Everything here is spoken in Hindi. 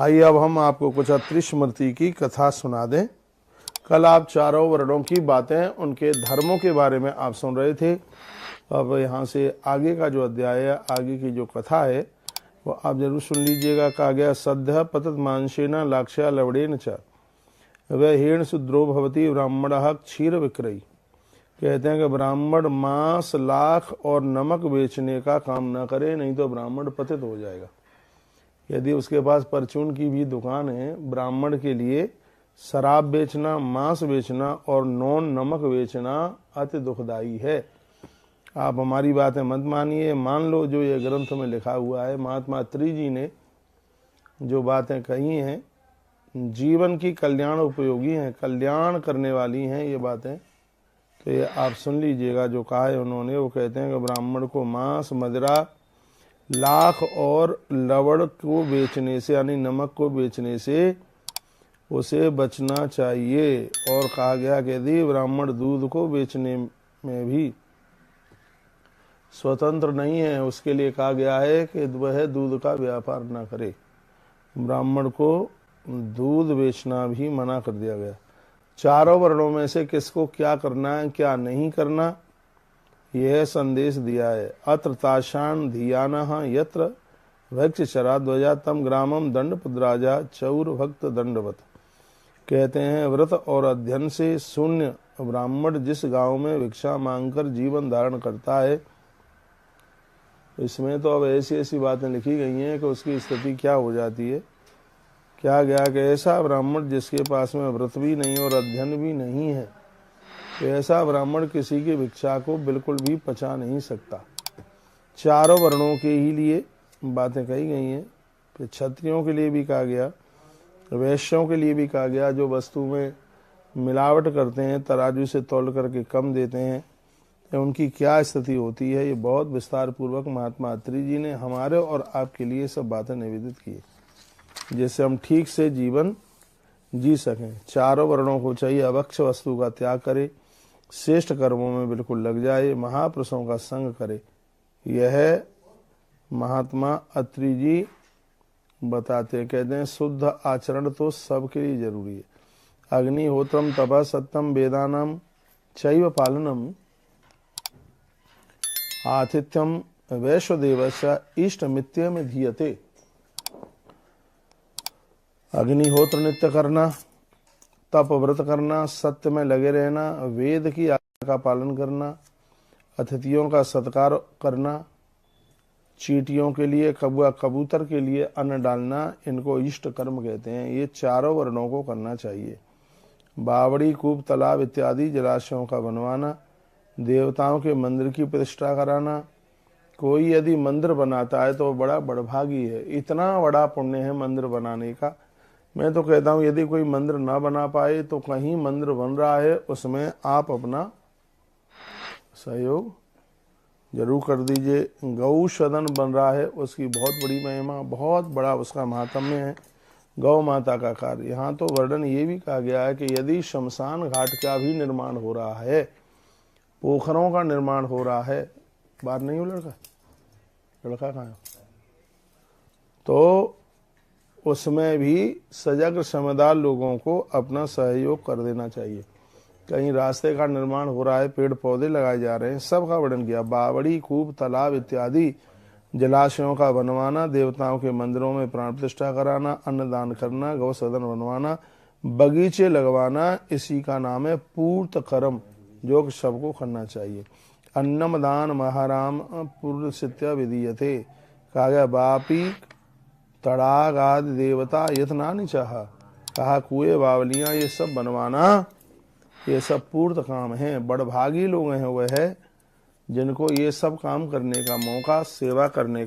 आइए अब हम आपको कुछ अत्रि स्मृति की कथा सुना दें। कल आप चारों वर्णों की बातें, उनके धर्मों के बारे में आप सुन रहे थे। अब यहाँ से आगे का जो अध्याय है, आगे की जो कथा है वो आप जरूर सुन लीजिएगा। कहा गया सद्य पतत मांसेन लाक्ष्या लवड़ेन च वह हेण शुद्रो भवती ब्राह्मण क्षीर विक्रयी। कहते हैं कि ब्राह्मण मांस, लाख और नमक बेचने का काम न करे, नहीं तो ब्राह्मण पतित हो जाएगा। यदि उसके पास परचून की भी दुकान है, ब्राह्मण के लिए शराब बेचना, मांस बेचना और नॉन नमक बेचना अति दुखदाई है। आप हमारी बातें मत मानिए, मान लो जो ये ग्रंथ में लिखा हुआ है। महात्मा अत्रि जी ने जो बातें कही हैं जीवन की कल्याण उपयोगी हैं, कल्याण करने वाली हैं ये बातें। तो ये आप सुन लीजिएगा जो कहा है उन्होंने। वो कहते हैं कि ब्राह्मण को मांस, मदिरा, लाख और लवड़ को बेचने से, यानी नमक को बेचने से उसे बचना चाहिए। और कहा गया कि यदि ब्राह्मण दूध को बेचने में भी स्वतंत्र नहीं है, उसके लिए कहा गया है कि वह दूध का व्यापार न करे। ब्राह्मण को दूध बेचना भी मना कर दिया गया। चारों वर्णों में से किसको क्या करना है, क्या नहीं करना, यह संदेश दिया है। अत्र ताशान धियानः यत्र भक्ष चरा ध्वजा तम ग्रामम दंड पुद्राजा चौर भक्त दंडवत। कहते हैं व्रत और अध्ययन से शून्य ब्राह्मण जिस गांव में भिक्षा मांगकर जीवन धारण करता है, इसमें तो अब ऐसी ऐसी बातें लिखी गई हैं कि उसकी स्थिति क्या हो जाती है। क्या गया कि ऐसा ब्राह्मण जिसके पास में व्रत भी नहीं और अध्ययन भी नहीं है, तो ऐसा ब्राह्मण किसी की भिक्षा को बिल्कुल भी पचा नहीं सकता। चारों वर्णों के ही लिए बातें कही गई हैं। फिर क्षत्रियों के लिए भी कहा गया, वैश्यों के लिए भी कहा गया, जो वस्तु में मिलावट करते हैं, तराजू से तौल करके कम देते हैं, उनकी क्या स्थिति होती है। ये बहुत विस्तार पूर्वक महात्मा अत्रि जी ने हमारे और आपके लिए सब बातें निवेदित की, जिससे हम ठीक से जीवन जी सकें। चारों वर्णों को चाहिए अभक्ष वस्तु का त्याग करे, श्रेष्ठ कर्मों में बिल्कुल लग जाए, महापुरुषों का संग करे। यह महात्मा अत्रि जी बताते, कहते हैं शुद्ध आचरण तो सबके लिए जरूरी है। अग्निहोत्रम तपः सत्यम वेदानाम चैव पालनम आतिथ्यम वैश्वदेवस्य इष्टमित्य में धीयते। अग्निहोत्र नित्य करना, तप व्रत करना, सत्य में लगे रहना, वेद की आज्ञा का पालन करना, अतिथियों का सत्कार करना, चींटियों के लिए, कौवा कबूतर के लिए अन्न डालना, इनको इष्ट कर्म कहते हैं। ये चारों वर्णों को करना चाहिए। बावड़ी, कूप, तालाब इत्यादि जलाशयों का बनवाना, देवताओं के मंदिर की प्रतिष्ठा कराना। कोई यदि मंदिर बनाता है तो बड़ा बड़भागी है, इतना बड़ा पुण्य है मंदिर बनाने का। मैं तो कहता हूँ यदि कोई मंदिर ना बना पाए तो कहीं मंदिर बन रहा है उसमें आप अपना सहयोग जरूर कर दीजिए। गौ सदन बन रहा है, उसकी बहुत बड़ी महिमा, बहुत बड़ा उसका महात्म्य है। गौ माता का कार्य, यहाँ तो वर्णन ये भी कहा गया है कि यदि शमशान घाट का भी निर्माण हो रहा है, पोखरों का निर्माण हो रहा है, बाहर नहीं हो लड़का कहाँ है, तो उसमें भी सजग समझदार लोगों को अपना सहयोग कर देना चाहिए। कहीं रास्ते का निर्माण हो रहा है, पेड़ पौधे लगाए जा रहे हैं, सबका वर्णन किया। बावड़ी, कूप, तालाब इत्यादि जलाशयों का बनवाना, देवताओं के मंदिरों में प्राण प्रतिष्ठा कराना, अन्नदान करना, गौ सदन बनवाना, बगीचे लगवाना, इसी का नाम है पूर्त कर्म, जो सबको करना चाहिए। अन्नम दान महाराम पूर्णसित्या विधीयते। कहा गया बापी तड़ाग आदि देवता यत्नानि चाह। कहा कुएं, बावलियां ये सब बनवाना, ये सब पूर्त काम है। बड़भागी लोग हैं वह है जिनको ये सब काम करने का मौका, सेवा करने